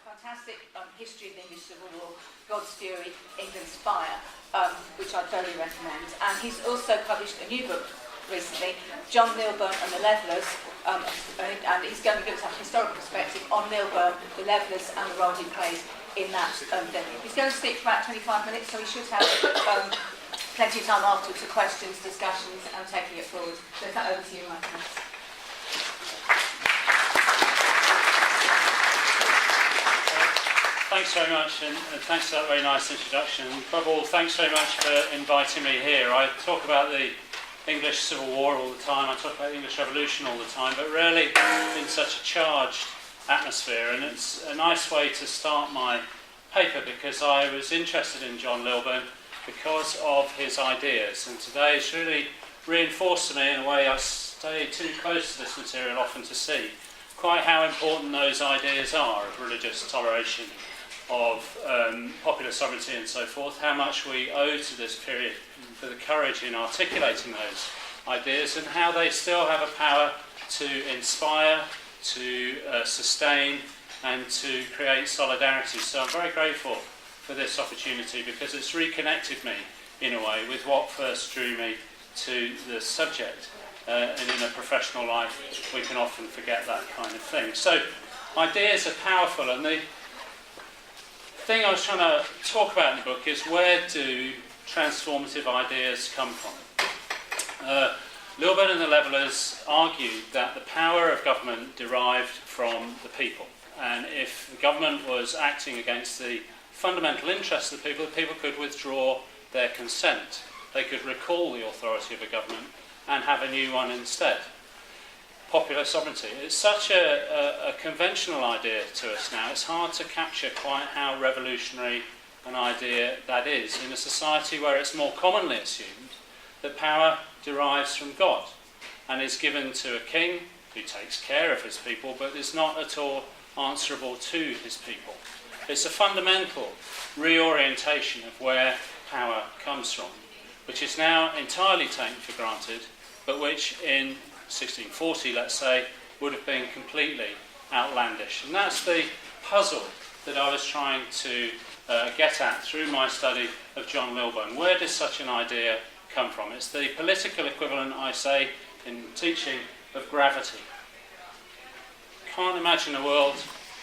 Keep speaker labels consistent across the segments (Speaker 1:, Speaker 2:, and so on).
Speaker 1: fantastic history of the English Civil War, God's Fury, England's Fire, which I totally recommend. And he's also published a new book recently, John Lilburne and the Levellers, and he's going to give us a historical perspective on Lilburne, the Levellers, and the role he plays in that thing. He's going to speak for about 25 minutes, so we should have plenty of time afterwards for questions, discussions, and taking it forward. So that over to you, Michael.
Speaker 2: Thanks very much, and thanks for that very nice introduction. And above all, thanks very much for inviting me here. I talk about the English Civil War all the time, I talk about the English Revolution all the time, but rarely in such a charged atmosphere. And it's a nice way to start my paper, because I was interested in John Lilburne because of his ideas. And today it's really reinforced to me, in a way I stay too close to this material often to see, quite how important those ideas are of religious toleration, of popular sovereignty and so forth, how much we owe to this period for the courage in articulating those ideas, and how they still have a power to inspire, to sustain, and to create solidarity. So I'm very grateful for this opportunity, because it's reconnected me, in a way, with what first drew me to the subject. And in a professional life, we can often forget that kind of thing. So ideas are powerful, and the thing I was trying to talk about in the book is, where do transformative ideas come from? Lilburne and the Levellers argued that the power of government derived from the people, and if the government was acting against the fundamental interests of the people could withdraw their consent. They could recall the authority of a government and have a new one instead. Popular sovereignty. It's such a conventional idea to us now. It's hard to capture quite how revolutionary an idea that is in a society where it's more commonly assumed that power derives from God and is given to a king who takes care of his people but is not at all answerable to his people. It's a fundamental reorientation of where power comes from, which is now entirely taken for granted, but which in 1640, let's say, would have been completely outlandish. And that's the puzzle that I was trying to get at through my study of John Lilburne. Where does such an idea come from? It's the political equivalent, I say, in teaching, of gravity. Can't imagine a world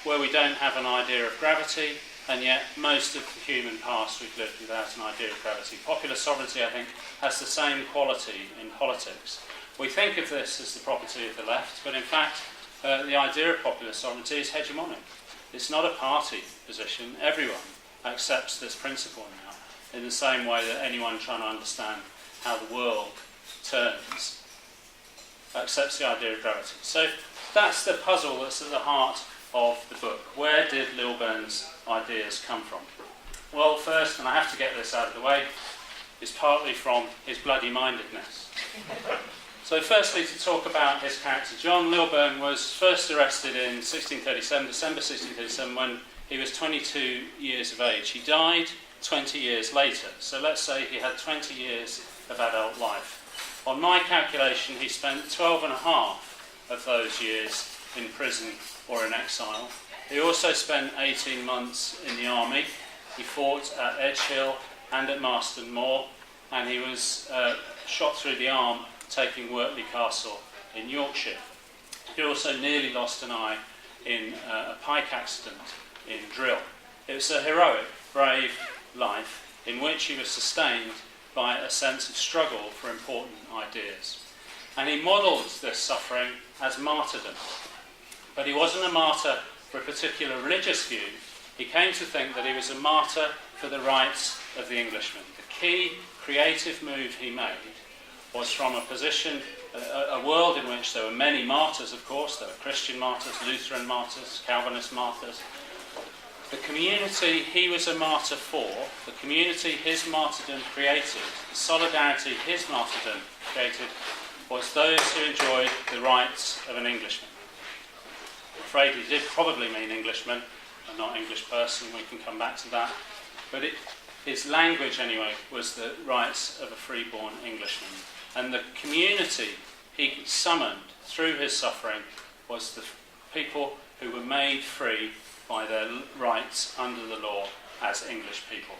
Speaker 2: where we don't have an idea of gravity, and yet most of the human past we've lived without an idea of gravity. Popular sovereignty, I think, has the same quality in politics. We think of this as the property of the left, but in fact the idea of popular sovereignty is hegemonic. It's not a party position. Everyone accepts this principle now, in the same way that anyone trying to understand how the world turns accepts the idea of gravity. So that's the puzzle that's at the heart of the book. Where did Lilburne's ideas come from? Well, first, and I have to get this out of the way, is partly from his bloody mindedness. So firstly, to talk about his character. John Lilburne was first arrested in 1637, December 1637, when he was 22 years of age. He died 20 years later. So let's say he had 20 years of adult life. On my calculation, he spent 12 and a half of those years in prison or in exile. He also spent 18 months in the army. He fought at Edgehill and at Marston Moor, and he was shot through the arm taking Wortley Castle in Yorkshire. He also nearly lost an eye in a pike accident in Drill. It was a heroic, brave life in which he was sustained by a sense of struggle for important ideas. And he modelled this suffering as martyrdom. But he wasn't a martyr for a particular religious view. He came to think that he was a martyr for the rights of the Englishman. The key creative move he made was from a position, a world in which there were many martyrs, of course. There were Christian martyrs, Lutheran martyrs, Calvinist martyrs. The community he was a martyr for, the community his martyrdom created, the solidarity his martyrdom created, was those who enjoyed the rights of an Englishman. I'm afraid he did probably mean Englishman, and not English person. We can come back to that. But his language, anyway, was the rights of a freeborn Englishman. And the community he summoned through his suffering was the people who were made free by their rights under the law as English people.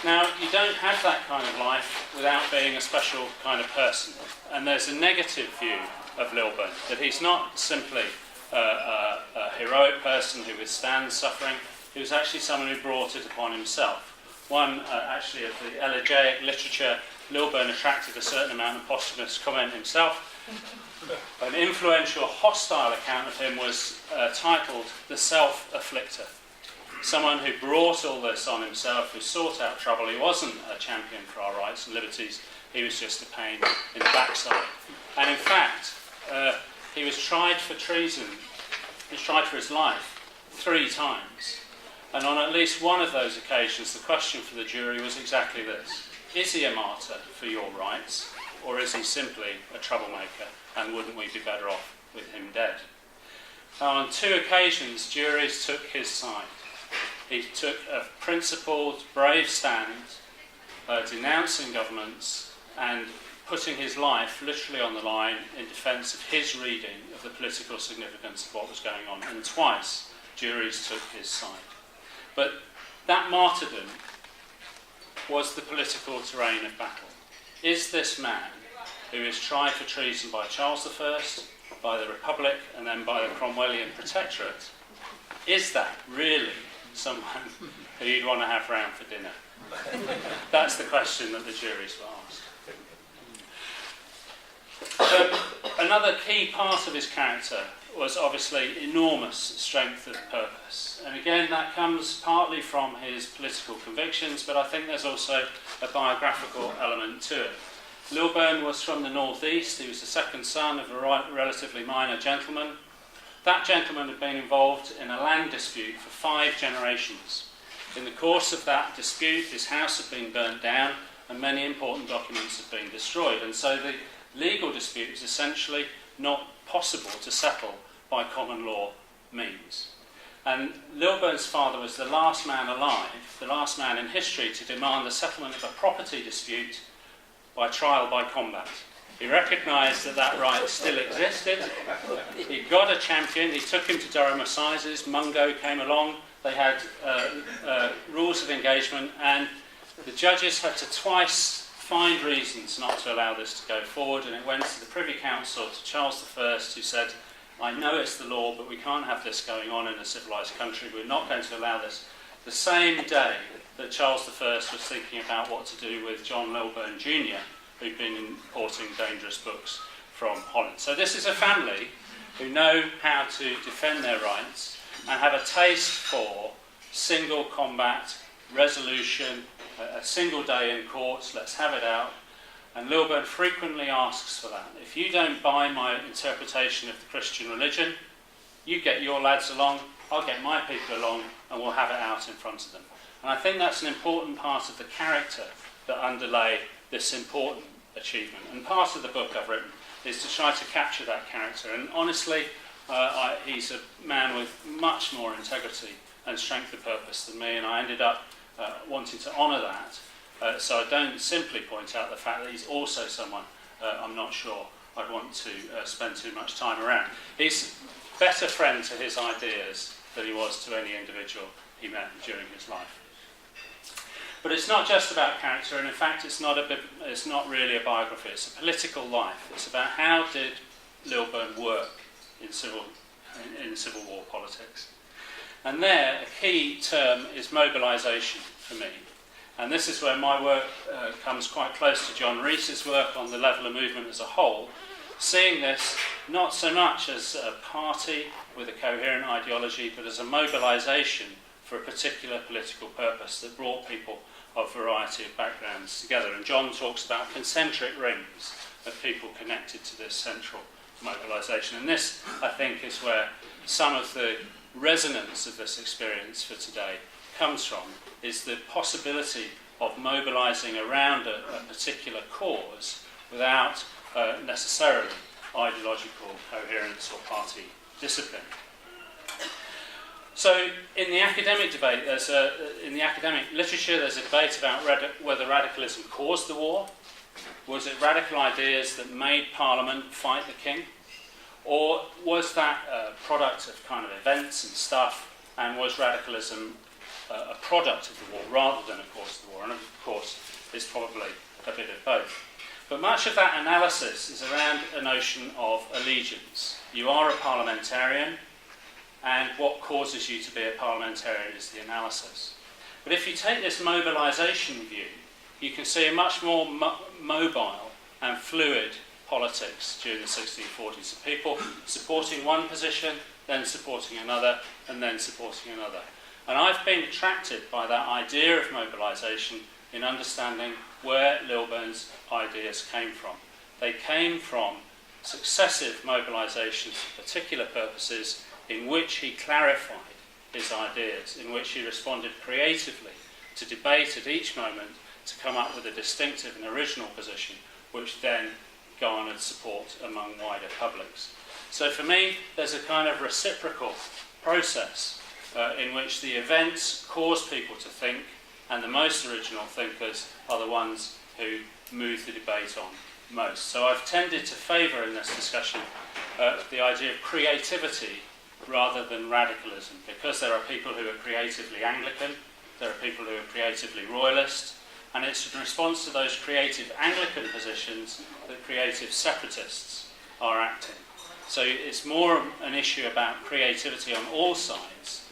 Speaker 2: Now, you don't have that kind of life without being a special kind of person. And there's a negative view of Lilburne, that he's not simply a heroic person who withstands suffering. He was actually someone who brought it upon himself. One, actually, of the elegiac literature, Lilburne attracted a certain amount of posthumous comment himself. An influential, hostile account of him was titled The Self-Afflictor. Someone who brought all this on himself, who sought out trouble. He wasn't a champion for our rights and liberties, he was just a pain in the backside. And in fact, he was tried for treason, he was tried for his life 3 times. And on at least one of those occasions, the question for the jury was exactly this: is he a martyr for your rights, or is he simply a troublemaker, and wouldn't we be better off with him dead? On 2 occasions, juries took his side. He took a principled, brave stand, denouncing governments and putting his life literally on the line in defence of his reading of the political significance of what was going on. And twice, juries took his side. But that martyrdom was the political terrain of battle. Is this man, who is tried for treason by Charles I, by the Republic, and then by the Cromwellian Protectorate, is that really someone who you'd want to have round for dinner? That's the question that the juries were asked. Another key part of his character was obviously enormous strength of purpose. And again, that comes partly from his political convictions, but I think there's also a biographical element to it. Lilburne was from the northeast. He was the second son of a relatively minor gentleman. That gentleman had been involved in a land dispute for 5 generations. In the course of that dispute, his house had been burnt down and many important documents had been destroyed. And so the legal dispute was essentially not possible to settle by common law means. And Lilburne's father was the last man alive, the last man in history to demand the settlement of a property dispute by trial by combat. He recognised that that right still existed. He got a champion. He took him to Durham Assizes. Mungo came along. They had rules of engagement, and the judges had to twice find reasons not to allow this to go forward, and it went to the Privy Council, to Charles I, who said, I know it's the law, but we can't have this going on in a civilised country. We're not going to allow this. The same day that Charles I was thinking about what to do with John Lilburne Jr., who'd been importing dangerous books from Holland. So this is a family who know how to defend their rights and have a taste for single combat, resolution, a single day in court, let's have it out. And Lilburne frequently asks for that. If you don't buy my interpretation of the Christian religion, you get your lads along, I'll get my people along, and we'll have it out in front of them. And I think that's an important part of the character that underlay this important achievement. And part of the book I've written is to try to capture that character. And honestly, he's a man with much more integrity and strength of purpose than me, and I ended up wanting to honour that. So I don't simply point out the fact that he's also someone I'm not sure I'd want to spend too much time around. He's a better friend to his ideas than he was to any individual he met during his life. But it's not just about character, and in fact it's not really a biography, it's a political life. It's about how did Lilburne work in Civil War politics. And there, a key term is mobilisation for me. And this is where my work comes quite close to John Rees's work on the level of movement as a whole, seeing this not so much as a party with a coherent ideology, but as a mobilisation for a particular political purpose that brought people of a variety of backgrounds together. And John talks about concentric rings of people connected to this central mobilisation. And this, I think, is where some of the resonance of this experience for today comes from, is the possibility of mobilising around a particular cause without necessarily ideological coherence or party discipline. So in the academic debate, in the academic literature, there's a debate about whether radicalism caused the war. Was it radical ideas that made Parliament fight the king? Or was that a product of kind of events and stuff, and was radicalism a product of the war rather than a cause of the war? And of course, it's probably a bit of both. But much of that analysis is around a notion of allegiance. You are a parliamentarian, and what causes you to be a parliamentarian is the analysis. But if you take this mobilisation view, you can see a much more mobile and fluid politics during the 1640s. Of people supporting one position, then supporting another, and then supporting another. And I've been attracted by that idea of mobilisation in understanding where Lilburne's ideas came from. They came from successive mobilisations for particular purposes in which he clarified his ideas, in which he responded creatively to debate at each moment to come up with a distinctive and original position, which then garnered support among wider publics. So for me, there's a kind of reciprocal process in which the events cause people to think, and the most original thinkers are the ones who move the debate on most. So I've tended to favour in this discussion the idea of creativity rather than radicalism, because there are people who are creatively Anglican, there are people who are creatively royalist, and it's in response to those creative Anglican positions that creative separatists are acting. So it's more an issue about creativity on all sides,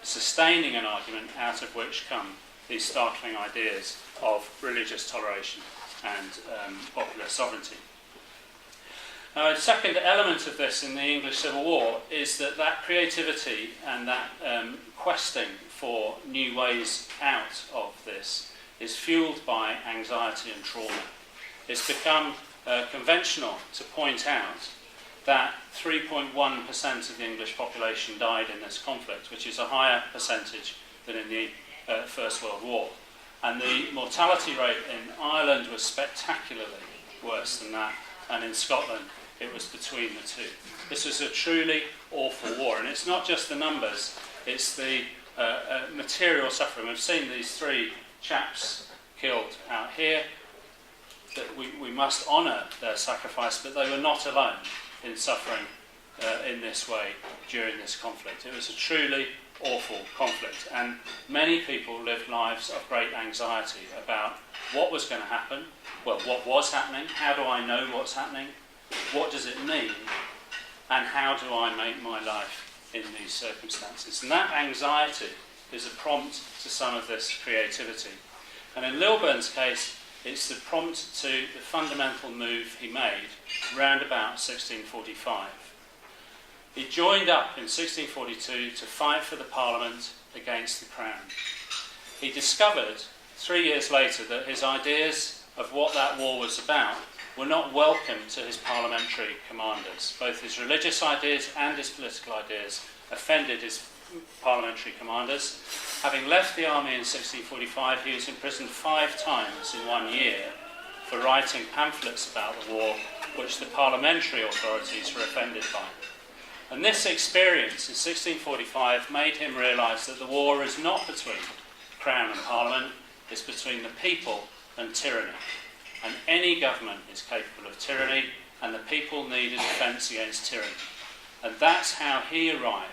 Speaker 2: sustaining an argument out of which come these startling ideas of religious toleration and popular sovereignty. Now, a second element of this in the English Civil War is that creativity and that questing for new ways out of this is fueled by anxiety and trauma. It's become conventional to point out that 3.1% of the English population died in this conflict, which is a higher percentage than in the First World War. And the mortality rate in Ireland was spectacularly worse than that, and in Scotland it was between the two. This was a truly awful war, and it's not just the numbers, it's the material suffering. We've seen these three chaps killed out here, that we must honour their sacrifice, but they were not alone in suffering in this way during this conflict. It was a truly awful conflict, and many people lived lives of great anxiety about what was going to happen, well, what was happening, how do I know what's happening, what does it mean, and how do I make my life in these circumstances. And that anxiety is a prompt to some of this creativity. And in Lilburne's case, it's the prompt to the fundamental move he made round about 1645. He joined up in 1642 to fight for the Parliament against the Crown. He discovered 3 years later that his ideas of what that war was about were not welcome to his parliamentary commanders. Both his religious ideas and his political ideas offended his parliamentary commanders. Having left the army in 1645, he was imprisoned 5 times in 1 year for writing pamphlets about the war, which the parliamentary authorities were offended by. And this experience in 1645 made him realise that the war is not between Crown and Parliament, it's between the people and tyranny. And any government is capable of tyranny, and the people need a defence against tyranny. And that's how he arrived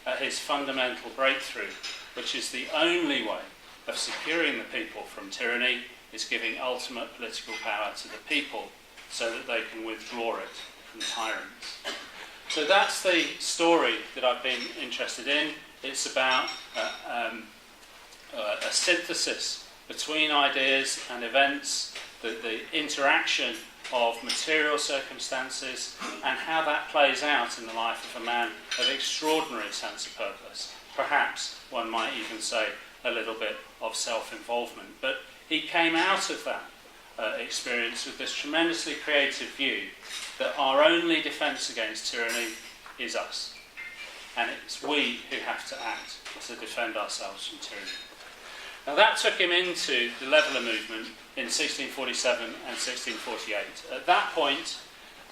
Speaker 2: at his fundamental breakthrough, which is the only way of securing the people from tyranny is giving ultimate political power to the people so that they can withdraw it from tyrants. So that's the story that I've been interested in. It's about a synthesis between ideas and events, the interaction of material circumstances, and how that plays out in the life of a man of extraordinary sense of purpose. Perhaps one might even say a little bit of self-involvement. But he came out of that experience with this tremendously creative view that our only defence against tyranny is us. And it's we who have to act to defend ourselves from tyranny. Now that took him into the Leveller movement in 1647 and 1648. At that point,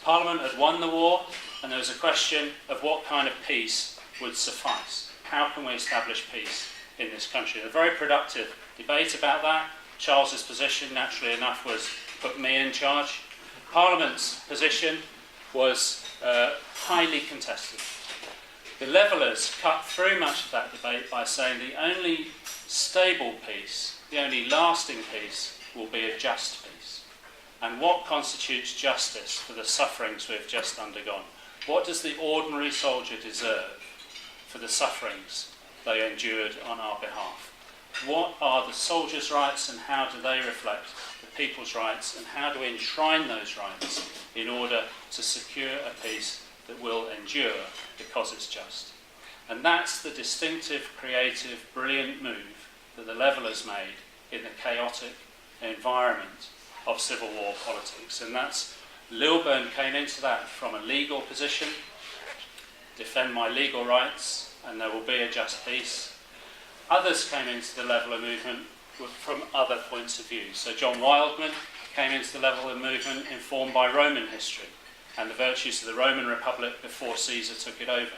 Speaker 2: Parliament had won the war, and there was a question of what kind of peace would suffice. How can we establish peace in this country? A very productive debate about that. Charles's position, naturally enough, was put me in charge. Parliament's position was highly contested. The Levellers cut through much of that debate by saying the only stable peace, the only lasting peace, will be a just peace. And what constitutes justice for the sufferings we've just undergone? What does the ordinary soldier deserve for the sufferings they endured on our behalf? What are the soldiers' rights and how do they reflect the people's rights, and how do we enshrine those rights in order to secure a peace that will endure because it's just? And that's the distinctive, creative, brilliant move that the Levellers made in the chaotic environment of Civil War politics. And that's, Lilburne came into that from a legal position, defend my legal rights and there will be a just peace. Others came into the Leveller movement from other points of view. So John Wildman came into the Leveller movement informed by Roman history and the virtues of the Roman Republic before Caesar took it over.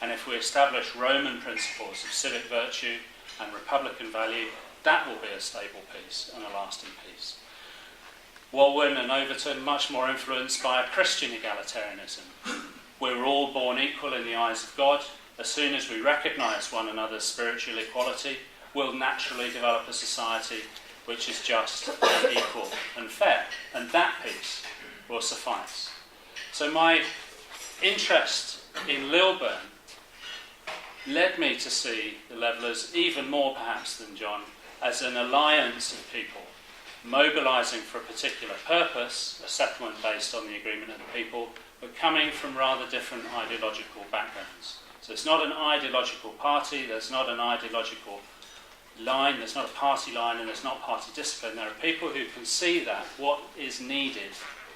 Speaker 2: And if we establish Roman principles of civic virtue and republican value, that will be a stable peace and a lasting peace. Walwyn and Overton, much more influenced by a Christian egalitarianism. We're all born equal in the eyes of God. As soon as we recognise one another's spiritual equality, we'll naturally develop a society which is just and equal and fair. And that peace will suffice. So my interest in Lilburne led me to see the Levellers, even more perhaps than John, as an alliance of people mobilising for a particular purpose, a settlement based on the agreement of the people, but coming from rather different ideological backgrounds. So it's not an ideological party, there's not an ideological line, there's not a party line, and there's not party discipline. There are people who can see that what is needed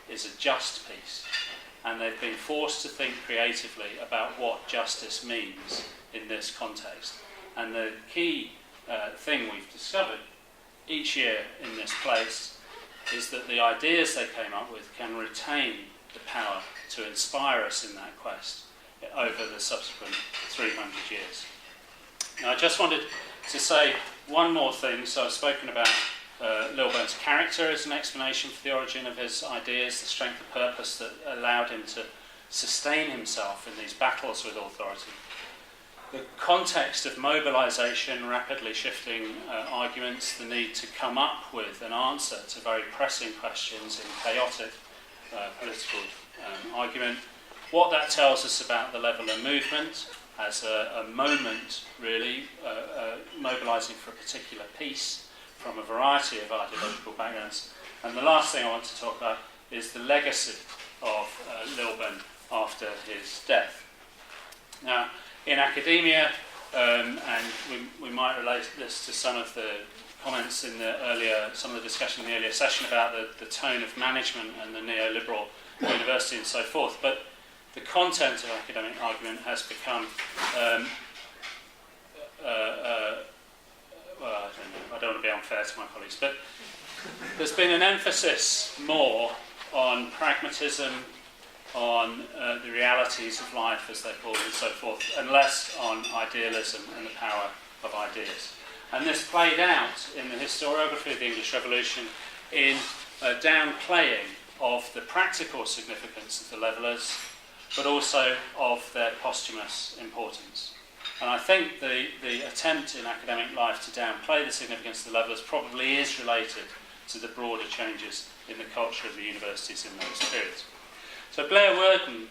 Speaker 2: is a just peace. And they've been forced to think creatively about what justice means in this context. And the key thing we've discovered each year in this place is that the ideas they came up with can retain the power to inspire us in that quest over the subsequent 300 years. Now, I just wanted to say one more thing. So I've spoken about Lilburne's character as an explanation for the origin of his ideas, the strength of purpose that allowed him to sustain himself in these battles with authority. The context of mobilisation, rapidly shifting arguments, the need to come up with an answer to very pressing questions in chaotic political argument. What that tells us about the Leveller movement as a moment, really, mobilising for a particular peace from a variety of ideological backgrounds. And the last thing I want to talk about is the legacy of Lilburne after his death. Now, in academia, and we might relate this to some of the comments in the earlier, some of the discussion in the earlier session about the tone of management and the neoliberal university and so forth, but the content of academic argument has become, well, I don't want to be unfair to my colleagues, but there's been an emphasis more on pragmatism, on the realities of life, as they call it, and so forth, and less on idealism and the power of ideas. And this played out in the historiography of the English Revolution in a downplaying of the practical significance of the Levellers, but also of their posthumous importance. And I think the attempt in academic life to downplay the significance of the Levellers probably is related to the broader changes in the culture of the universities in those periods. So Blair Worden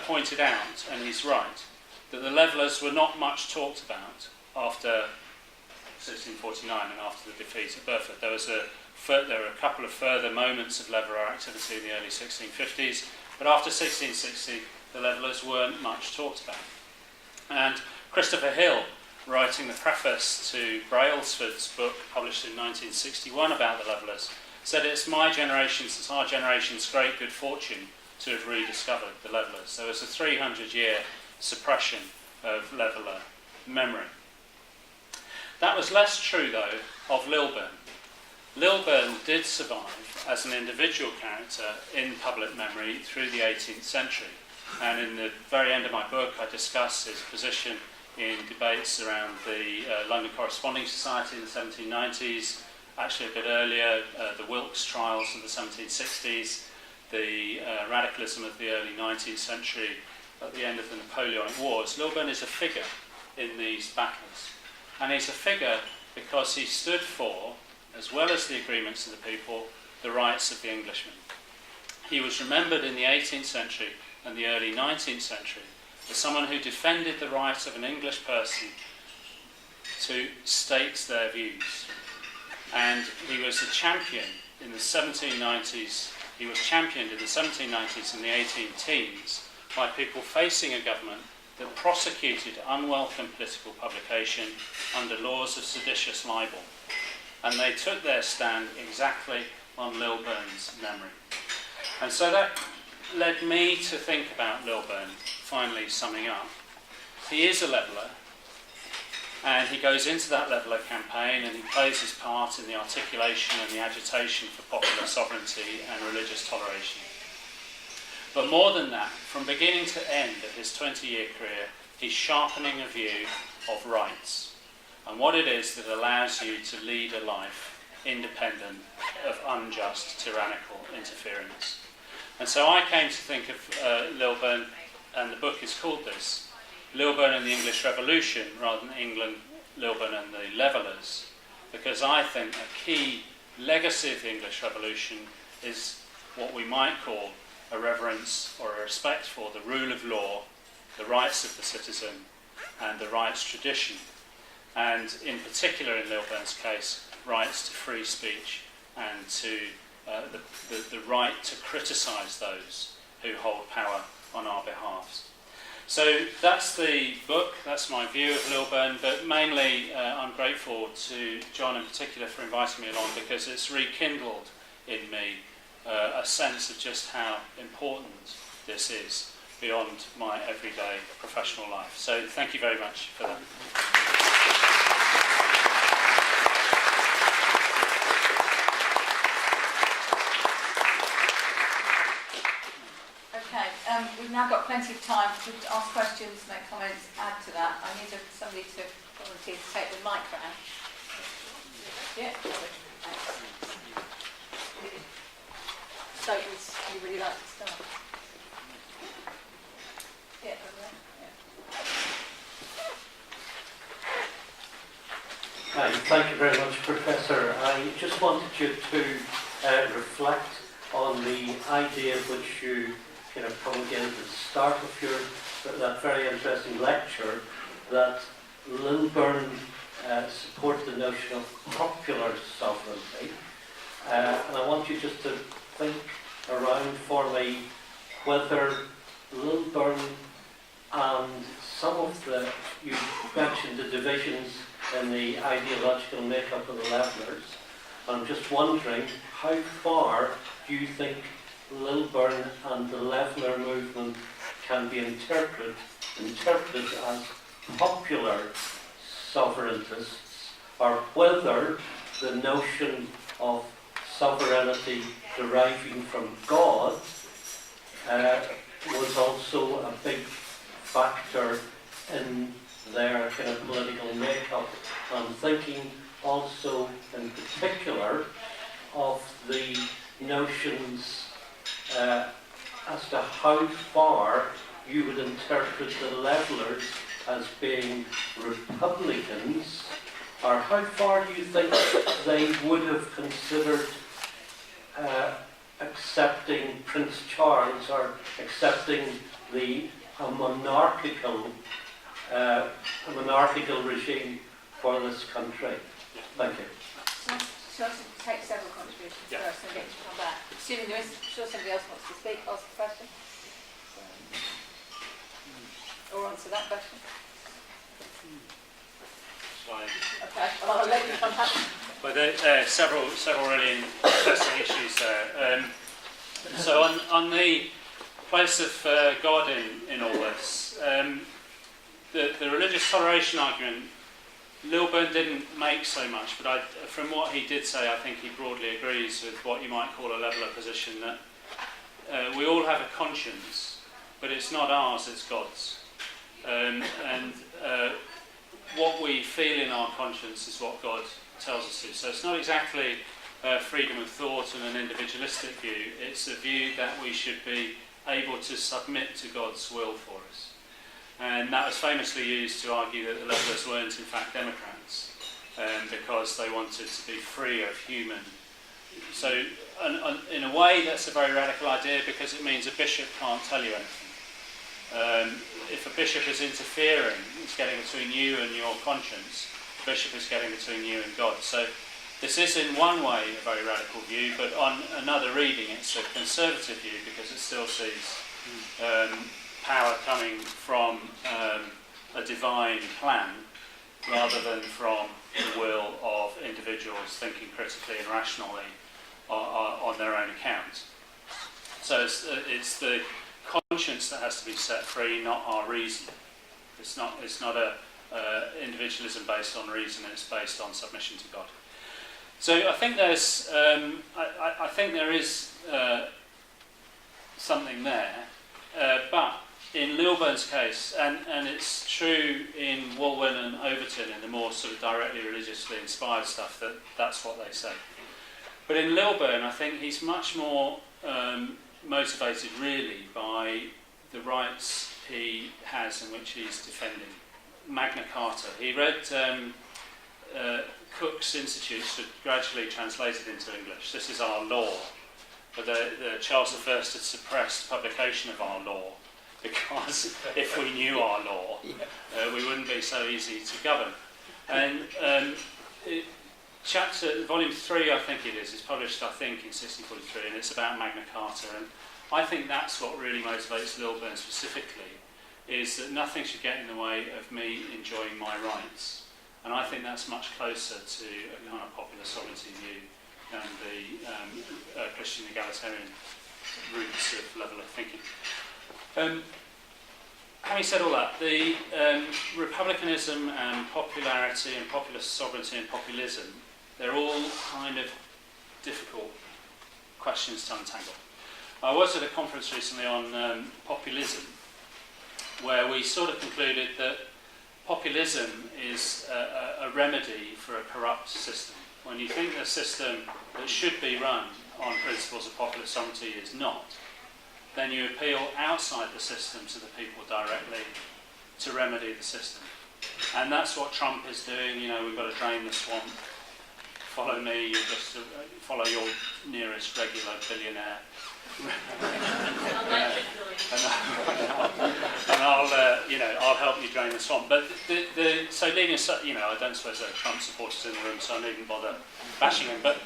Speaker 2: pointed out, and he's right, that the Levellers were not much talked about after 1649 and after the defeat at Burford. There were a couple of further moments of Leveller activity in the early 1650s, but after 1660, the Levellers weren't much talked about. And Christopher Hill, writing the preface to Brailsford's book, published in 1961 about the Levellers, said it's my generation's, it's our generation's great good fortune to have rediscovered the Levellers. There was a 300-year suppression of Leveller memory. That was less true, though, of Lilburne. Lilburne did survive as an individual character in public memory through the 18th century. And in the very end of my book, I discuss his position in debates around the London Corresponding Society in the 1790s, actually a bit earlier, the Wilkes trials of the 1760s, the radicalism of the early 19th century at the end of the Napoleonic Wars, Lilburne is a figure in these battles. And he's a figure because he stood for, as well as the agreements of the people, the rights of the Englishman. He was remembered in the 18th century and the early 19th century as someone who defended the right of an English person to state their views. And he was a champion in the 1790s. He was championed in the 1790s and the 18-teens by people facing a government that prosecuted unwelcome political publication under laws of seditious libel. And they took their stand exactly on Lilburne's memory. And so that led me to think about Lilburne, finally summing up. He is a leveller, and he goes into that leveller campaign and he plays his part in the articulation and the agitation for popular sovereignty and religious toleration. But more than that, from beginning to end of his 20-year career, he's sharpening a view of rights and what it is that allows you to lead a life independent of unjust, tyrannical interference. And so I came to think of Lilburne, and the book is called this, Lilburne and the English Revolution, rather than England, Lilburne and the Levellers, because I think a key legacy of the English Revolution is what we might call a reverence or a respect for the rule of law, the rights of the citizen, and the rights tradition. And in particular, in Lilburne's case, rights to free speech and to the right to criticise those who hold power on our behalf. So that's the book, that's my view of Lilburne, but mainly I'm grateful to John in particular for inviting me along, because it's rekindled in me a sense of just how important this is beyond my everyday professional life. So thank you very much for that.
Speaker 1: We've now got plenty of time to ask questions, make comments, add to that. I need somebody to volunteer to take the mic round. Yeah. So, you really like to start? Yeah, over there.
Speaker 3: Hi, thank you very much, Professor. I just wanted you to reflect on the idea which you promulgated at the start of that very interesting lecture, that Lilburne supported the notion of popular sovereignty. And I want you just to think around for me whether Lilburne and some of you mentioned the divisions in the ideological makeup of the Levellers. I'm just wondering, how far do you think Lilburne and the Leveller movement can be interpreted as popular sovereigntists, or whether the notion of sovereignty deriving from God was also a big factor in their kind of political makeup. I'm thinking also in particular of the notions as to how far you would interpret the Levellers as being Republicans, or how far do you think they would have considered accepting Prince Charles, or accepting a monarchical regime for this country? Thank you.
Speaker 1: So I should take several contributions first and get you to come back. Assuming there is, I'm sure somebody else wants to speak, ask a question. Or answer that question. Okay, well, I'll let you come back.
Speaker 2: Well, there are several really interesting issues there. So on the place of God in all this, the religious toleration argument, Lilburne didn't make so much, but from what he did say, I think he broadly agrees with what you might call a leveller position, that we all have a conscience, but it's not ours, it's God's. And what we feel in our conscience is what God tells us to. So it's not exactly freedom of thought and an individualistic view. It's a view that we should be able to submit to God's will for us. And that was famously used to argue that the Leflers weren't in fact Democrats, because they wanted to be free of human. So in a way that's a very radical idea, because it means a bishop can't tell you anything. If a bishop is interfering, it's getting between you and your conscience. The bishop is getting between you and God. So this is in one way a very radical view, but on another reading it's a conservative view, because it still sees power coming from a divine plan rather than from the will of individuals thinking critically and rationally on their own account. So it's the conscience that has to be set free, not our reason. It's not a individualism based on reason. It's based on submission to God. So I think there's I think there is something there, but in Lilburne's case, and it's true in Walwyn and Overton in the more sort of directly religiously inspired stuff, that's what they say. But in Lilburne, I think he's much more motivated really by the rights he has in which he's defending. Magna Carta. He read Cook's Institutes that gradually translated into English. This is our law. But the Charles I had suppressed publication of our law, because if we knew our law, we wouldn't be so easy to govern. And volume 3, I think it is published, I think, in 1643, and it's about Magna Carta. And I think that's what really motivates Lilburne specifically, is that nothing should get in the way of me enjoying my rights. And I think that's much closer to a kind of popular sovereignty view than the Christian egalitarian roots of level of thinking. Having said all that, the republicanism and popularity and popular sovereignty and populism, they're all kind of difficult questions to untangle. I was at a conference recently on populism, where we sort of concluded that populism is a remedy for a corrupt system. When you think the system that should be run on principles of popular sovereignty is not, then you appeal outside the system to the people directly to remedy the system. And that's what Trump is doing. You know, we've got to drain the swamp. Follow me, you just follow your nearest regular billionaire. And I'll help you drain the swamp. But so being I don't suppose there are Trump supporters in the room, so I needn't bother bashing him. But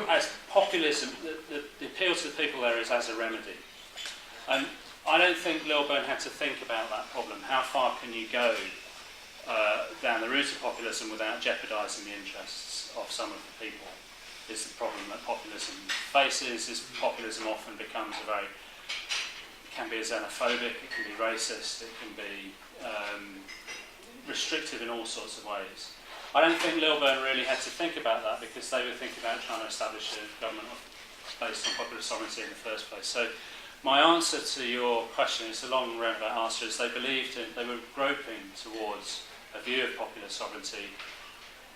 Speaker 2: as populism, the appeal to the people there is as a remedy. And I don't think Lilburne had to think about that problem. How far can you go down the route of populism without jeopardising the interests of some of the people? Is the problem that populism faces. Is populism often becomes can be xenophobic, it can be racist, it can be restrictive in all sorts of ways. I don't think Lilburne really had to think about that, because they were thinking about trying to establish a government based on popular sovereignty in the first place. So my answer to your question, it's a long roundabout answer, is they were groping towards a view of popular sovereignty,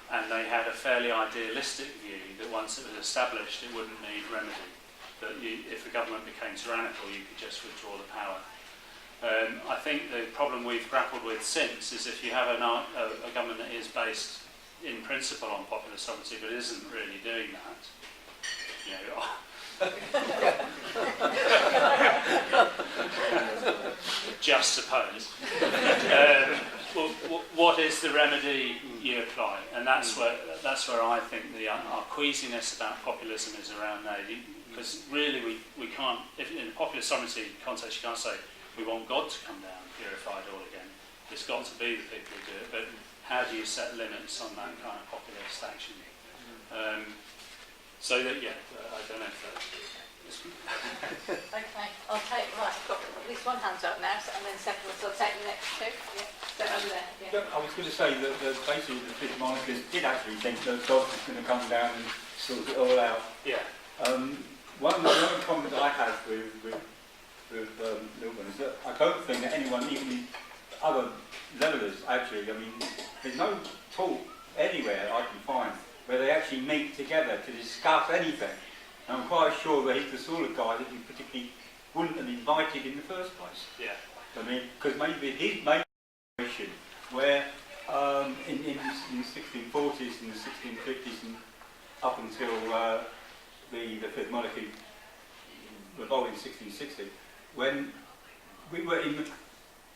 Speaker 2: and they had a fairly idealistic view that once it was established it wouldn't need remedy, that if the government became tyrannical you could just withdraw the power. I think the problem we've grappled with since is if you have a government that is based in principle on popular sovereignty but isn't really doing that, just suppose. What is the remedy you apply? And that's where I think our queasiness about populism is around there. Because really we can't, if in a popular sovereignty context, you can't say we want God to come down purified all again. It's got to be the people who do it. But how do you set limits on that kind of populist action? So that, I don't know if that's...
Speaker 1: Okay, I'll take, right, I've got at least one hand up now, and then second one, so I'll take the next two. Yeah, so over there. Yeah.
Speaker 4: I was going to say that basically the fifth monarchist did actually think that God was going to come down and sort it all out.
Speaker 2: Yeah.
Speaker 4: One comment I have with Lilburne is that I don't think that anyone, even the other levellers, actually, I mean, there's no talk anywhere I can find where they actually meet together to discuss anything. And I'm quite sure that he's the sort of guy that you particularly wouldn't have invited in the first place.
Speaker 2: Yeah.
Speaker 4: I mean, because maybe his main situation where in the 1640s and the 1650s and up until the Fifth Monarchy revolted in 1660, when we were in the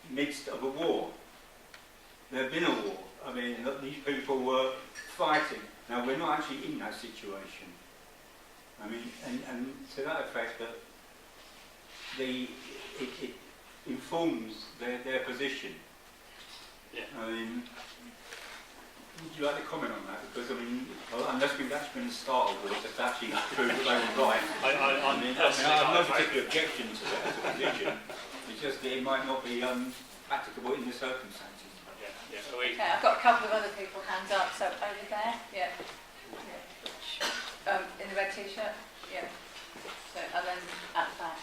Speaker 4: midst of a war. There had been a war. I mean, these people were fighting. Now, we're not actually in that situation. I mean, and to that effect, that it informs their position.
Speaker 2: Yeah.
Speaker 4: I mean, would you like to comment on that? Because, I mean, unless we've actually been startled with it, it's actually true that they were right. I mean, I have no particular objection to it as a position. It's just that it might not be practicable in the circumstances.
Speaker 2: Yeah.
Speaker 1: Okay, I've got a couple of other people hands up, so over there, yeah. In the red t-shirt, yeah. So, and then at the back.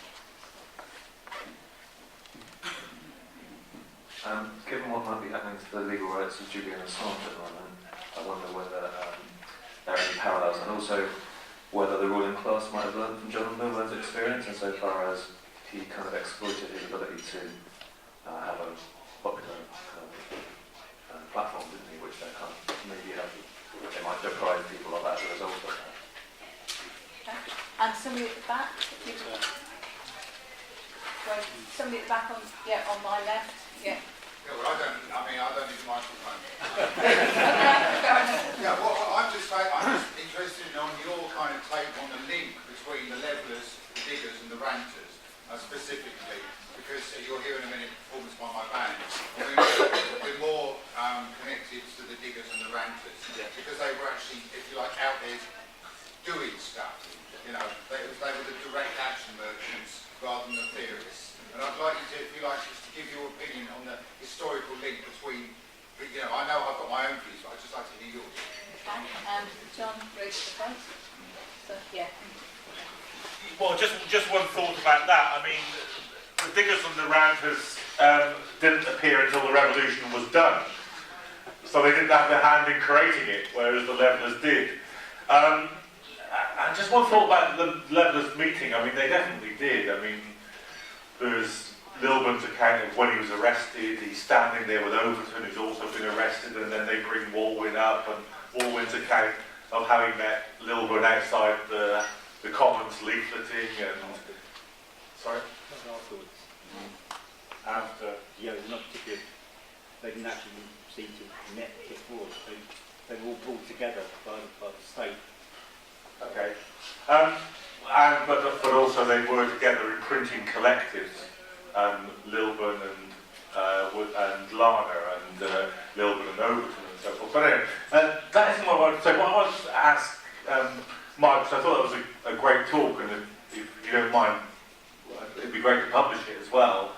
Speaker 5: Given what might be happening to the legal rights of Julian Assange at the moment, I wonder whether there are any parallels, and also whether the ruling class might have learned from John Milburn's experience insofar as he kind of exploited his ability to have a popular platform, didn't he, which they can't maybe have, they might deprive people of that as a result of that.
Speaker 1: Okay. And somebody at the back, somebody at the back on my left, yeah.
Speaker 6: Yeah, well, I don't need a microphone.
Speaker 1: Okay, fair enough.
Speaker 6: Yeah, well, I'm just interested on your kind of take on the link between the levellers, the diggers and the ranters, specifically, because you'll hear in a minute performance by my band. We're more connected to the diggers and the ranters, because they were actually, if you like, out there doing stuff. You know, they were the direct action merchants rather than the theorists. And I'd like you to, if you like, just to give your opinion on the historical link between, you know, I know I've got my own views, but I'd just like to hear yours.
Speaker 1: Okay, and John, raise the front. So, yeah.
Speaker 7: Well, just one thought about that. I mean, the diggers and the ranters didn't appear until the revolution was done. So they didn't have their hand in creating it, whereas the levellers did. And just one thought about the levellers meeting. I mean, they definitely did. I mean, there's Lilburne's account of when he was arrested. He's standing there with Overton, who's also been arrested, and then they bring Warwick up, and Warwick's account of how he met Lilburne outside the Commons leafleting and... Sorry?
Speaker 4: Afterwards. After, yeah, it was not particularly... They didn't actually seem to have met before. They were all pulled together by the state.
Speaker 7: Okay. But also they were together in printing collectives, Lilburne and Lana, and Lilburne and Overton and so forth. But anyway, that isn't what I wanted to say. What I wanted to ask Mike, because I thought that was a great talk, and if you don't mind, it'd be great to publish it as well.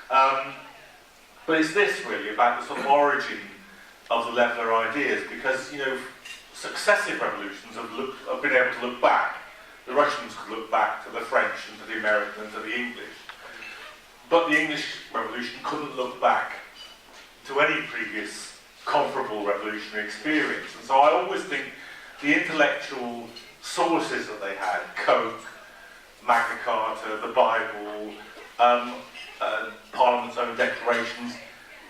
Speaker 7: But it's this really about the sort of origin of the leveller ideas, because you know successive revolutions have been able to look back. The Russians could look back to the French and to the American and to the English. But the English Revolution couldn't look back to any previous comparable revolutionary experience. And so I always think the intellectual sources that they had, Coke, Magna Carta, the Bible, Parliament's own declarations,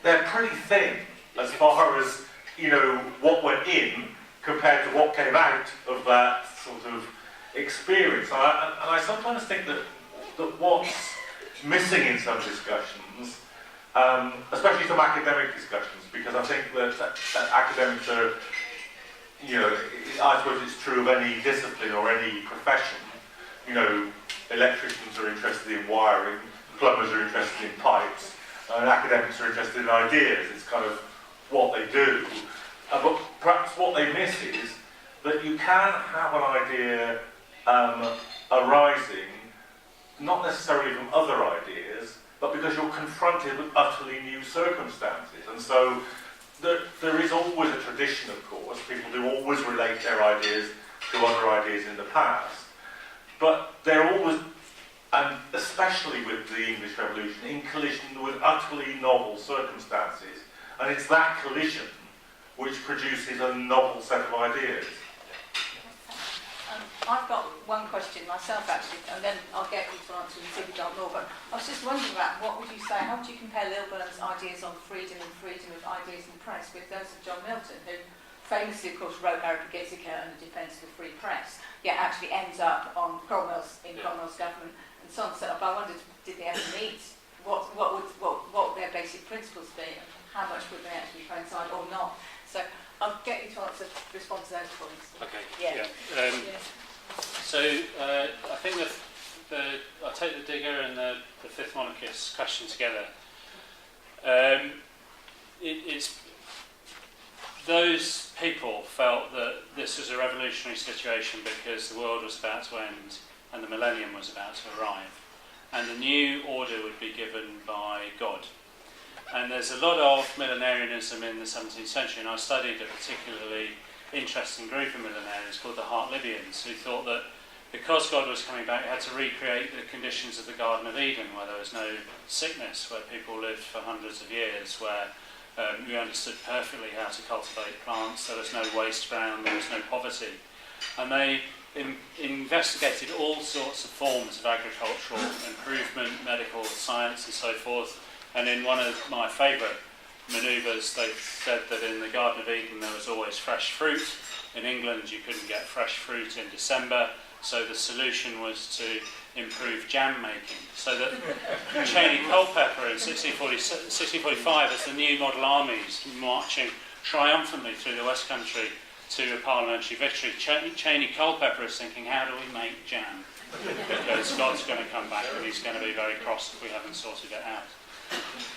Speaker 7: they're pretty thin as far as, you know, what went in compared to what came out of that sort of experience. And I sometimes think that what's missing in some discussions, especially some academic discussions, because I think that academics are, you know, I suppose it's true of any discipline or any profession. You know, electricians are interested in wiring, plumbers are interested in pipes, and academics are interested in ideas. It's kind of what they do. But perhaps what they miss is that you can have an idea arising, not necessarily from other ideas, but because you're confronted with utterly new circumstances. And so there is always a tradition, of course. People do always relate their ideas to other ideas in the past. But they're always, and especially with the English Revolution, in collision with utterly novel circumstances. And it's that collision which produces a novel set of ideas.
Speaker 1: I've got one question myself actually, and then I'll get you to answer and see if John Lilburne. I was just wondering about what would you say, how would you compare Lilburne's ideas on freedom and freedom of ideas in the press with those of John Milton, who famously, of course, wrote Arabagizzica and the defence of the free press, yet actually ends up on Cromwell's government and so on. So I wondered, did they ever meet? What would their basic principles be, and how much would they actually coincide or not? So I'll get you to respond to those points.
Speaker 2: Okay.
Speaker 1: Yeah.
Speaker 2: So I think I'll take the digger and the fifth monarchist question together. It's those people felt that this was a revolutionary situation because the world was about to end and the millennium was about to arrive, and the new order would be given by God. And there's a lot of millenarianism in the 17th century, and I studied a particularly interesting group of millenarians called the Hartlebians, who thought that because God was coming back, he had to recreate the conditions of the Garden of Eden, where there was no sickness, where people lived for hundreds of years, where we understood perfectly how to cultivate plants, there was no waste ground, there was no poverty. And they investigated all sorts of forms of agricultural improvement, medical science and so forth. And in one of my favourite manoeuvres, they said that in the Garden of Eden there was always fresh fruit. In England you couldn't get fresh fruit in December, so the solution was to improve jam making. So that Cheney Culpeper in 1645, as the new model armies marching triumphantly through the West Country to a parliamentary victory, Cheney Culpeper is thinking, how do we make jam? Because God's going to come back and he's going to be very cross if we haven't sorted it out.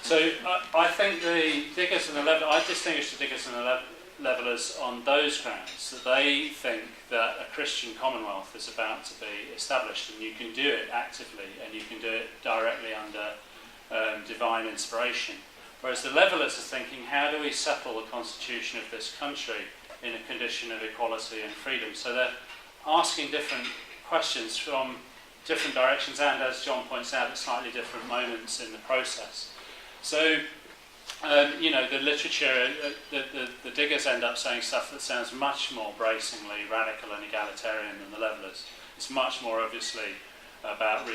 Speaker 2: So I think the diggers and the levelers, I distinguish the diggers and the levelers on those grounds, that they think that a Christian commonwealth is about to be established, and you can do it actively and you can do it directly under divine inspiration. Whereas the levelers are thinking, how do we settle the constitution of this country in a condition of equality and freedom? So they're asking different questions from different directions, and as John points out, at slightly different moments in the process. So, the literature, the diggers end up saying stuff that sounds much more bracingly radical and egalitarian than the levelers. It's much more obviously about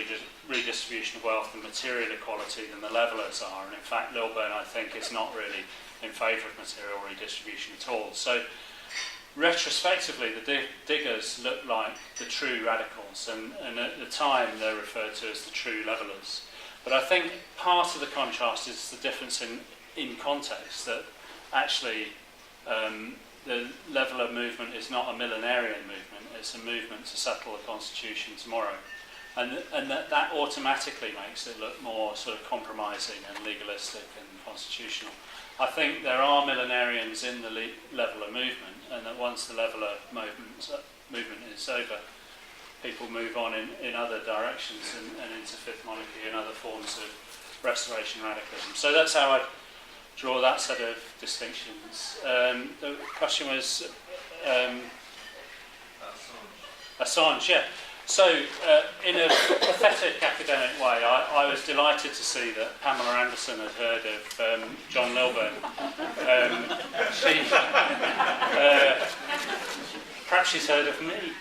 Speaker 2: redistribution of wealth and material equality than the levelers are. And in fact, Lilburne, I think, is not really in favour of material redistribution at all. So, retrospectively, the diggers look like the true radicals, and at the time they're referred to as the true levelers. But I think part of the contrast is the difference in context, that actually the leveller movement is not a millenarian movement, it's a movement to settle the constitution tomorrow. And that automatically makes it look more sort of compromising and legalistic and constitutional. I think there are millenarians in the leveller movement, and that once the leveller movement is over, people move on in other directions and into fifth monarchy and other forms of restoration radicalism. So that's how I draw that set of distinctions. The question was Assange, yeah. So, in a pathetic academic way, I was delighted to see that Pamela Anderson had heard of John Lilburne. Perhaps she's heard of me.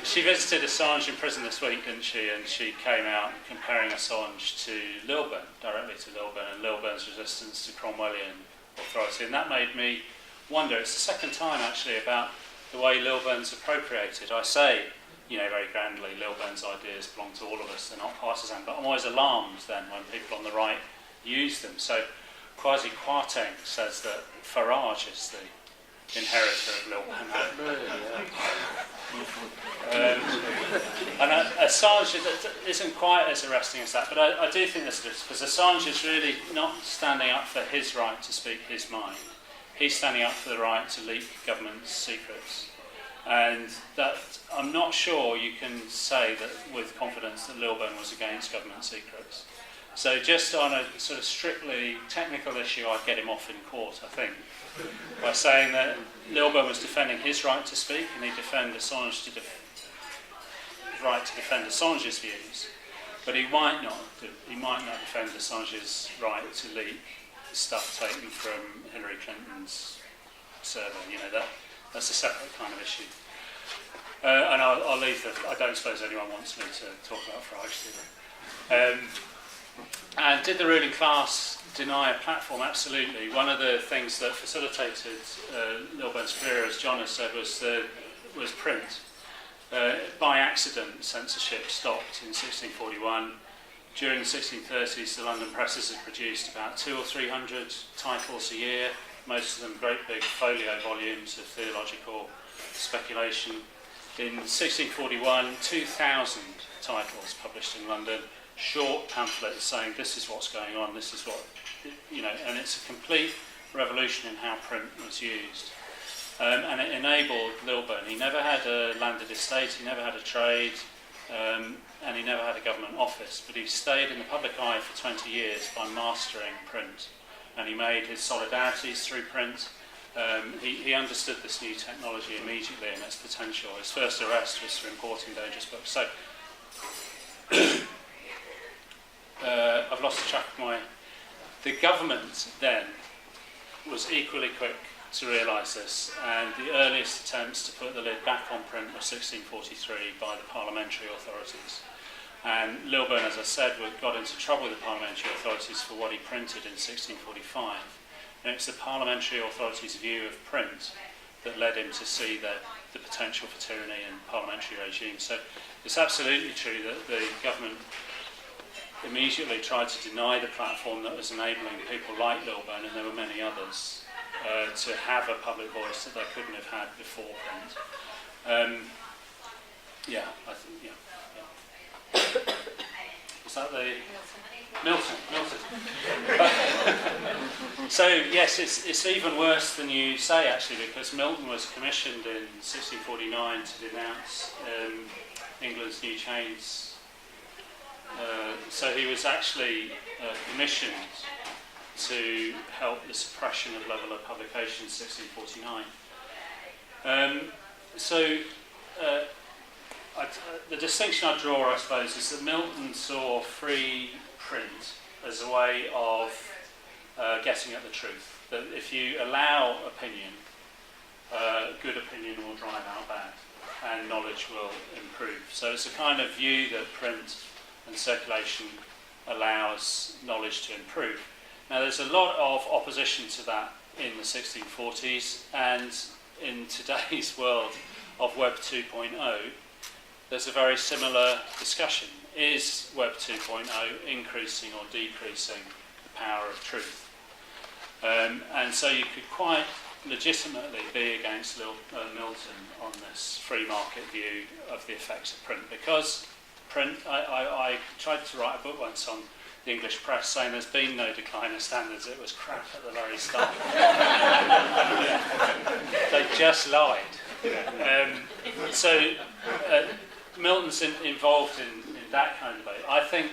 Speaker 2: She visited Assange in prison this week, didn't she? And she came out comparing Assange to Lilburne, directly to Lilburne, and Lilburne's resistance to Cromwellian authority. And that made me wonder. It's the second time actually about the way Lilburne's appropriated. I say, very grandly, Lilburne's ideas belong to all of us, they're not partisan, but I'm always alarmed then when people on the right use them. So Kwasi Kwarteng says that Farage is the inheritor of Lilburne. And Assange isn't quite as arresting as that, but I do think there's a difference, because Assange is really not standing up for his right to speak his mind. He's standing up for the right to leak government secrets. And that I'm not sure you can say that with confidence that Lilburne was against government secrets. So just on a sort of strictly technical issue, I'd get him off in court, I think, by saying that Lilburne was defending his right to speak, and he'd defend Assange right to defend Assange's views. But he might not defend Assange's right to leak stuff taken from Hillary Clinton's server. That's a separate kind of issue. And I'll leave I don't suppose anyone wants me to talk about Farage, do they? And did the ruling class deny a platform? Absolutely. One of the things that facilitated Lilburne's career, as John has said, was print. By accident, censorship stopped in 1641. During the 1630s, the London presses had produced about 200 or 300 titles a year, most of them great big folio volumes of theological speculation. In 1641, 2,000 titles published in London, short pamphlets saying this is what's going on, this is what, and it's a complete revolution in how print was used. And it enabled Lilburne. He never had a landed estate, he never had a trade, and he never had a government office, but he stayed in the public eye for 20 years by mastering print. And he made his solidarities through print. He understood this new technology immediately and its potential. His first arrest was for importing dangerous books. So, I've lost track of the government then was equally quick to realise this, and the earliest attempts to put the lid back on print were 1643 by the parliamentary authorities. And Lilburne, as I said, got into trouble with the parliamentary authorities for what he printed in 1645. And it's the parliamentary authorities' view of print that led him to see the potential for tyranny in parliamentary regimes. So it's absolutely true that the government immediately tried to deny the platform that was enabling people like Lilburne, and there were many others, to have a public voice that they couldn't have had before print. Was that the Milton? So yes, it's even worse than you say actually, because Milton was commissioned in 1649 to denounce England's new chains. So he was actually commissioned to help the suppression of leveller publication in 1649. The distinction I draw, I suppose, is that Milton saw free print as a way of getting at the truth. That if you allow opinion, good opinion will drive out bad, and knowledge will improve. So it's a kind of view that print and circulation allows knowledge to improve. Now there's a lot of opposition to that in the 1640s, and in today's world of Web 2.0, there's a very similar discussion. Is Web 2.0 increasing or decreasing the power of truth? And so you could quite legitimately be against Milton on this free market view of the effects of print, because print, I tried to write a book once on the English press saying there's been no decline of standards, it was crap at the very start. They just lied. Milton's involved in that kind of debate. I think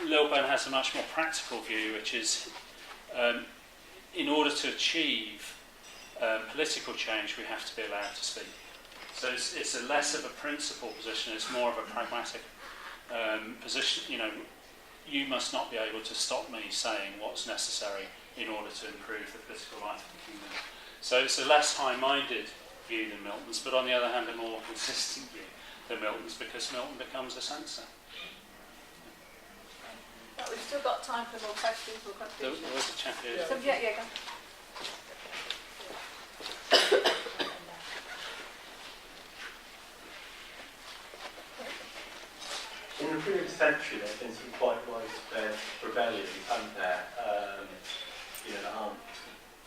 Speaker 2: Lilburne has a much more practical view, which is in order to achieve political change, we have to be allowed to speak. So it's a less of a principle position, it's more of a pragmatic position. You must not be able to stop me saying what's necessary in order to improve the political life of the kingdom. So it's a less high-minded view than Milton's, but on the other hand, a more consistent view than Milton's, because Milton becomes a censor.
Speaker 1: We've still got time for more questions or contributions.
Speaker 2: There was a chap here.
Speaker 1: So, yeah, go.
Speaker 3: In the previous century, there have been some quite widespread rebellions, haven't there? That aren't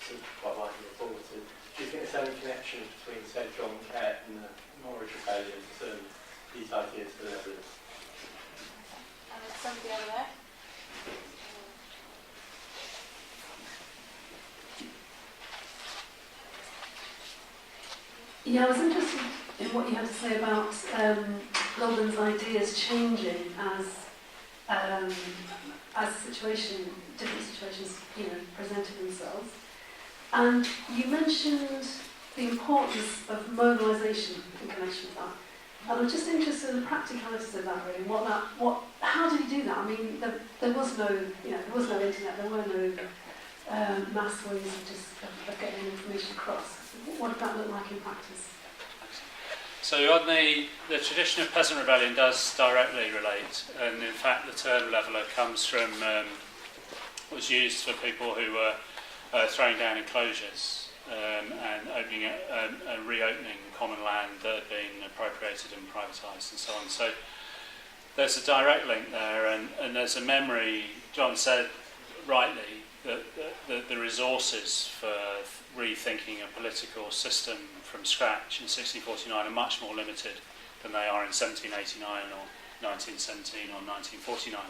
Speaker 3: sort of quite widely reported. Do you think there's any connection between, say, John Kett and the Norwich rebellions and these ideas for the Netherlands?
Speaker 1: And there's somebody over there.
Speaker 8: Yeah, I was interested in what you had to say about Lilburne's ideas changing as different situations, presented themselves. And you mentioned the importance of mobilisation in connection with that. And I'm just interested in the practicalities of that, really. How did he do that? I mean, there was no internet, there were no mass ways of getting information across. What did that look like in practice?
Speaker 2: So on the tradition of peasant rebellion does directly relate, and in fact the term leveller comes from, was used for people who were throwing down enclosures and opening reopening common land that had been appropriated and privatised and so on. So there's a direct link there, and there's a memory. John said rightly that the resources for rethinking a political system from scratch in 1649 are much more limited than they are in 1789 or 1917 or 1949,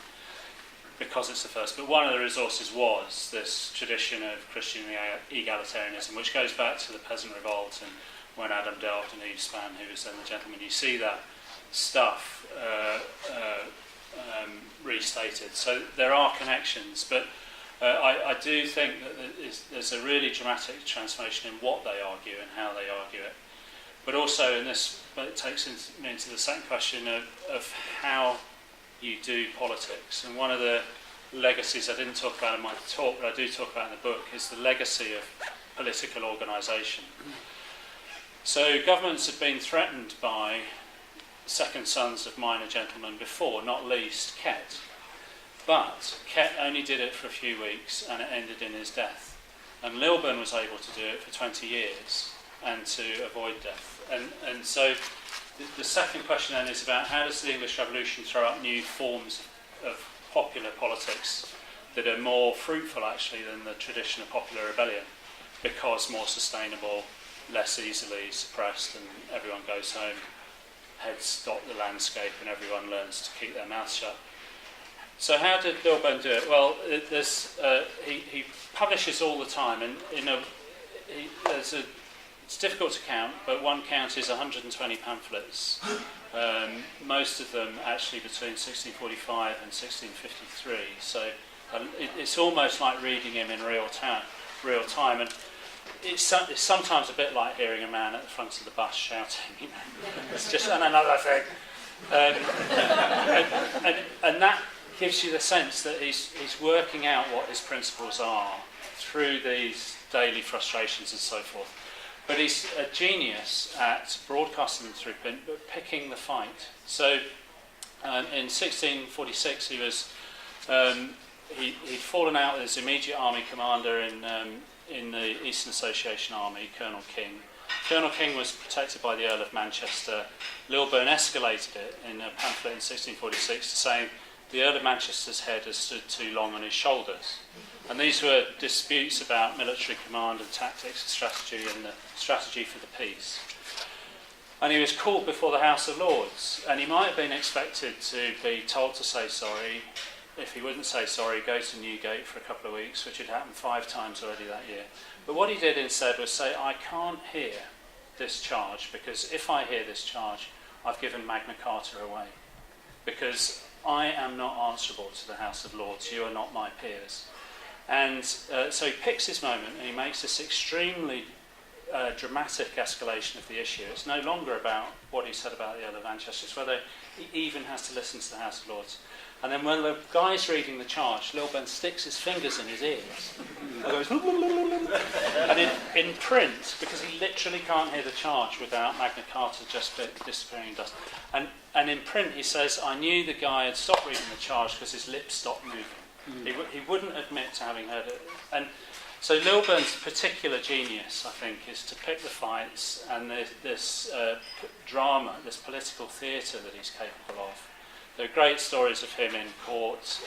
Speaker 2: because it's the first. But one of the resources was this tradition of Christian egalitarianism, which goes back to the peasant revolt and when Adam Delft and Eve Spann, who was then the gentleman, you see that stuff restated. So there are connections, but I do think that there's a really dramatic transformation in what they argue and how they argue it. But also in this, it takes me into the second question of how you do politics. And one of the legacies I didn't talk about in my talk, but I do talk about in the book, is the legacy of political organisation. So governments have been threatened by second sons of minor gentlemen before, not least Kett. But Kett only did it for a few weeks and it ended in his death. And Lilburne was able to do it for 20 years and to avoid death. And so the second question then is about how does the English Revolution throw up new forms of popular politics that are more fruitful actually than the tradition of popular rebellion, because more sustainable, less easily suppressed, and everyone goes home, heads dot the landscape, and everyone learns to keep their mouth shut. So how did Lilburne do it? Well, he publishes all the time, and it's difficult to count, but one count is 120 pamphlets, most of them actually between 1645 and 1653. So it's almost like reading him in real time, and it's sometimes a bit like hearing a man at the front of the bus shouting, you know, it's just another thing, and that gives you the sense that he's working out what his principles are through these daily frustrations and so forth. But he's a genius at broadcasting them through print, but picking the fight. So in 1646 he was he'd fallen out with his immediate army commander in the Eastern Association Army, Colonel King. Colonel King was protected by the Earl of Manchester. Lilburne escalated it in a pamphlet in 1646 to saying the Earl of Manchester's head has stood too long on his shoulders. And these were disputes about military command and tactics and the strategy for the peace. And he was called before the House of Lords, and he might have been expected to be told to say sorry. If he wouldn't say sorry, go to Newgate for a couple of weeks, which had happened 5 times already that year. But what he did instead was say, I can't hear this charge, because if I hear this charge, I've given Magna Carta away. Because I am not answerable to the House of Lords, you are not my peers. And so he picks his moment and he makes this extremely dramatic escalation of the issue. It's no longer about what he said about the Earl of Manchester, it's whether he even has to listen to the House of Lords. And then when the guy's reading the charge, Lilburne sticks his fingers in his ears and goes, and in print, because he literally can't hear the charge without Magna Carta just disappearing in dust. And in print he says, I knew the guy had stopped reading the charge because his lips stopped moving. He wouldn't admit to having heard it. And so Lilburne's particular genius, I think, is to pick the fights and this drama, this political theatre that he's capable of. There are great stories of him in court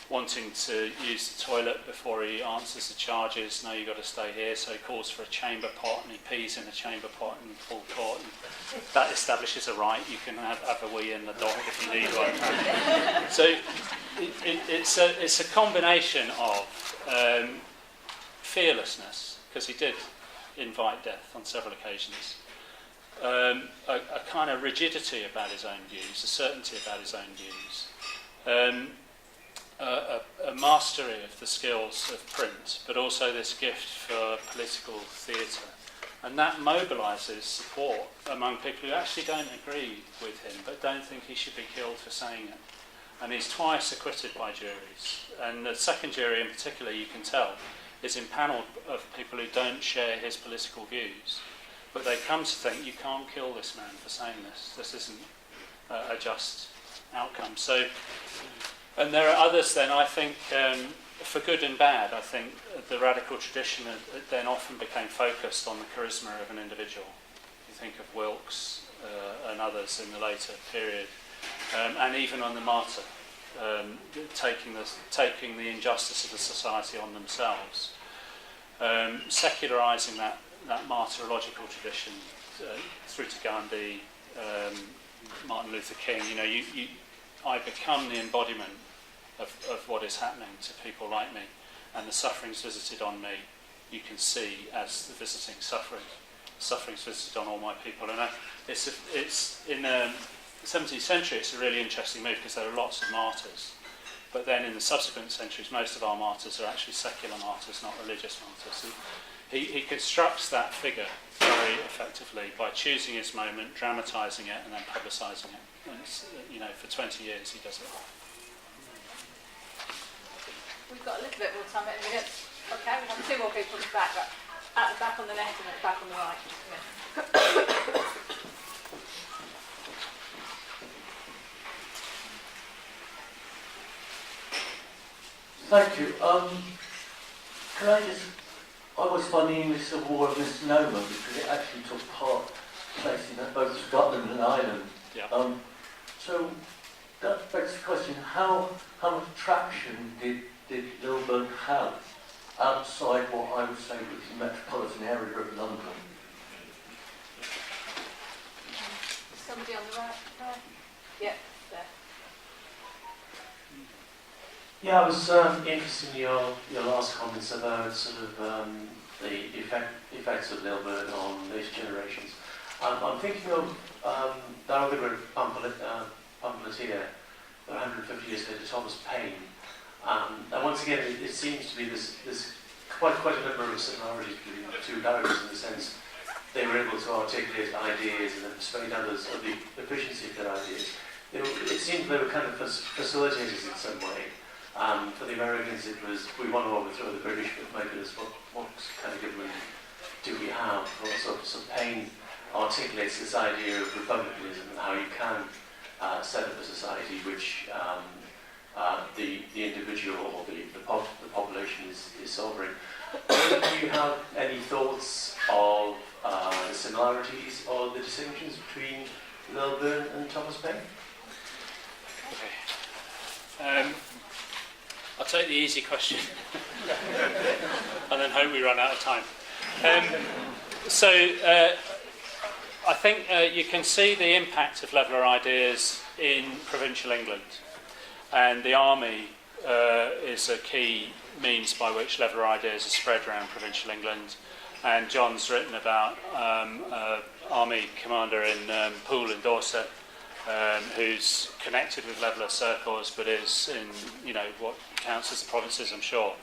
Speaker 2: wanting to use the toilet before he answers the charges. No, you've got to stay here. So he calls for a chamber pot and he pees in a chamber pot in full court. And that establishes a right. You can have a wee in the dock if you need one. So it's a combination of fearlessness, because he did invite death on several occasions, a kind of rigidity about his own views, a certainty about his own views, a mastery of the skills of print, but also this gift for political theatre. And that mobilises support among people who actually don't agree with him, but don't think he should be killed for saying it. and he's twice acquitted by juries. And the second jury in particular, you can tell, is impanelled of people who don't share his political views. But they come to think, you can't kill this man for saying this. This isn't a just outcome. So, and there are others then, I think, for good and bad, I think the radical tradition then often became focused on the charisma of an individual. You think of Wilkes and others in the later period, and even on the martyr, taking the injustice of the society on themselves, secularising that martyrological tradition through to Gandhi, Martin Luther King. I become the embodiment of what is happening to people like me, and the sufferings visited on me, you can see as the visiting sufferings visited on all my people. And it's in the 17th century, it's a really interesting move because there are lots of martyrs. But then in the subsequent centuries, most of our martyrs are actually secular martyrs, not religious martyrs. He constructs that figure very effectively by choosing his moment, dramatising it, and then publicising it. And for 20 years he does it.
Speaker 1: We've got a little bit more time. Okay, we have two more people at the back. At the back on the left and at the back on the right. Yeah.
Speaker 3: Thank you. Can I just... I always find the English Civil War a misnomer because it actually took place in both Scotland and Ireland.
Speaker 2: Yeah.
Speaker 3: So that begs the question, how much traction did Lilburne have outside what I would say was the metropolitan area of London?
Speaker 1: Somebody on the right there? Yeah, there.
Speaker 9: Yeah, I was interested in your last comments about sort of the effects of Lilburne on later generations. I'm thinking of that other great pamphleteer, 150 years later, Thomas Paine. And once again, it seems to be this quite a number of similarities between the two characters in the sense they were able to articulate ideas and then persuade others of the efficiency of their ideas. It seems they were kind of facilitators in some way. For the Americans, it was, we want to overthrow the British, but maybe what kind of government do we have? So Paine articulates this idea of republicanism and how you can set up a society which the individual or the population is sovereign. Do you have any thoughts of the similarities or the distinctions between Lilburne and Thomas Paine?
Speaker 2: Okay. I'll take the easy question and then hope we run out of time. I think you can see the impact of leveller ideas in provincial England, and the army is a key means by which leveller ideas are spread around provincial England. And John's written about army commander in Poole in Dorset, who's connected with leveller circles, but is in what counts as the provinces, I'm sure.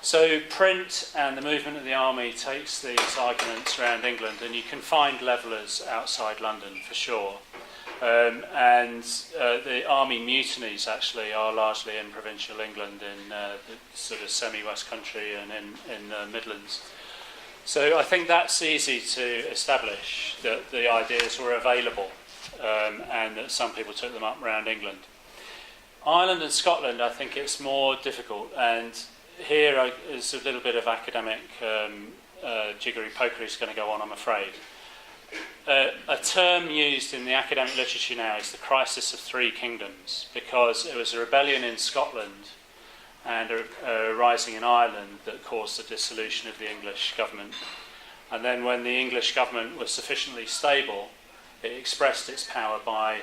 Speaker 2: So print and the movement of the army takes these arguments around England, and you can find levellers outside London for sure. The army mutinies actually are largely in provincial England, in the sort of semi-West Country and in the Midlands. So I think that's easy to establish that the ideas were available, and that some people took them up around England. Ireland and Scotland, I think it's more difficult, and here is a little bit of academic jiggery-pokery is going to go on, I'm afraid. A term used in the academic literature now is the crisis of three kingdoms, because it was a rebellion in Scotland and a rising in Ireland that caused the dissolution of the English government. And then when the English government was sufficiently stable, it expressed its power by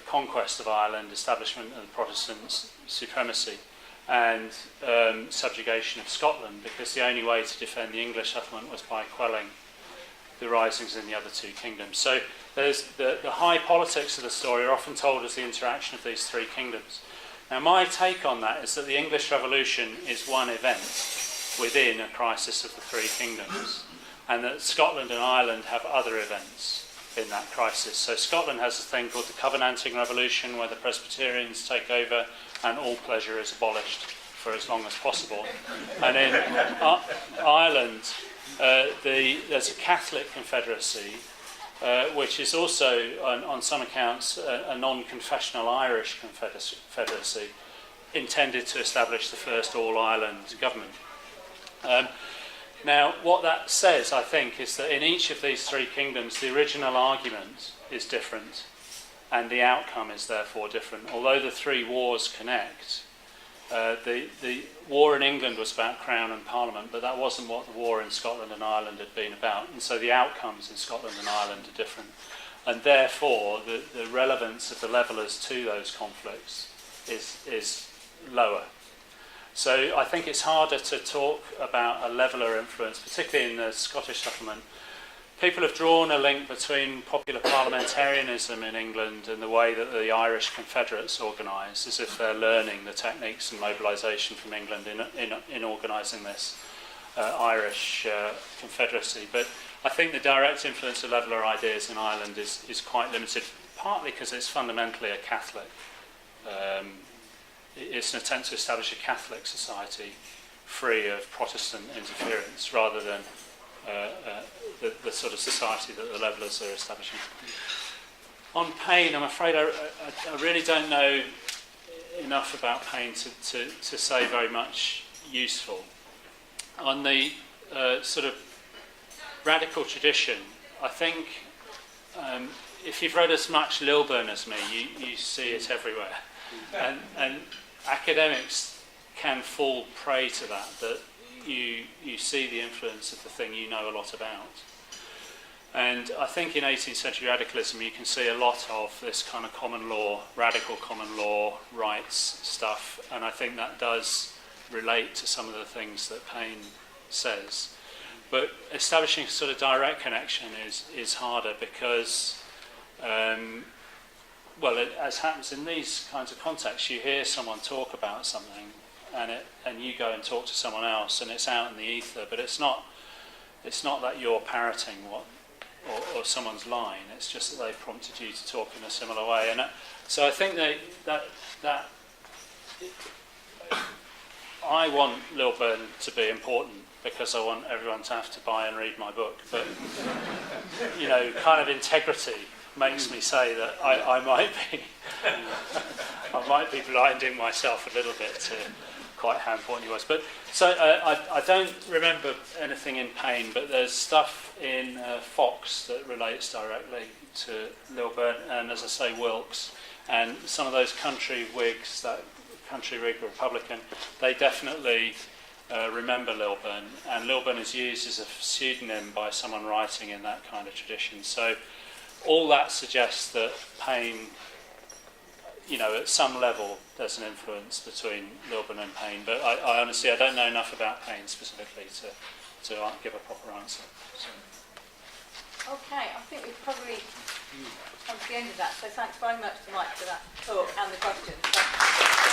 Speaker 2: conquest of Ireland, establishment of the Protestant supremacy, and subjugation of Scotland, because the only way to defend the English settlement was by quelling the risings in the other two kingdoms. So there's the high politics of the story are often told as the interaction of these three kingdoms. Now my take on that is that the English Revolution is one event within a crisis of the three kingdoms, and that Scotland and Ireland have other events. in that crisis. So Scotland has a thing called the Covenanting Revolution, where the Presbyterians take over and all pleasure is abolished for as long as possible. And in Ireland, there's a Catholic confederacy, which is also, on some accounts, a non-confessional Irish confederacy, intended to establish the first all-Ireland government. Now, what that says, I think, is that in each of these three kingdoms, the original argument is different, and the outcome is therefore different. Although the three wars connect, the war in England was about Crown and Parliament, but that wasn't what the war in Scotland and Ireland had been about. And so the outcomes in Scotland and Ireland are different. And therefore, the relevance of the levellers to those conflicts is lower. So I think it's harder to talk about a leveller influence, particularly in the Scottish settlement. People have drawn a link between popular parliamentarianism in England and the way that the Irish Confederates organised, as if they're learning the techniques and mobilisation from England in organising this Irish Confederacy. But I think the direct influence of leveller ideas in Ireland is quite limited, partly because it's fundamentally a Catholic. It's an attempt to establish a Catholic society free of Protestant interference, rather than the sort of society that the levellers are establishing. On pain, I'm afraid I really don't know enough about pain to say very much useful. On the sort of radical tradition, I think if you've read as much Lilburne as me, you see it everywhere. And academics can fall prey to that you see the influence of the thing you know a lot about. And I think in 18th century radicalism you can see a lot of this kind of common law, radical common law rights stuff, and I think that does relate to some of the things that Paine says. But establishing a sort of direct connection is harder because as happens in these kinds of contexts, you hear someone talk about something and you go and talk to someone else and it's out in the ether, but it's not that you're parroting or someone's line, it's just that they've prompted you to talk in a similar way. And so I think that I want Lilburne to be important because I want everyone to have to buy and read my book, but kind of integrity makes me say that I might be blinding myself a little bit to quite how important he was. But so I don't remember anything in Paine, but there's stuff in Fox that relates directly to Lilburne, and as I say, Wilkes, and some of those country Whigs, that country Whig Republican, they definitely remember Lilburne, and Lilburne is used as a pseudonym by someone writing in that kind of tradition. So all that suggests that Paine, at some level there's an influence between Lilburne and Paine, but I honestly don't know enough about Paine specifically to give a proper answer. So.
Speaker 1: Okay, I think we've probably come to the end of that, so thanks very much to Mike for that talk and the questions.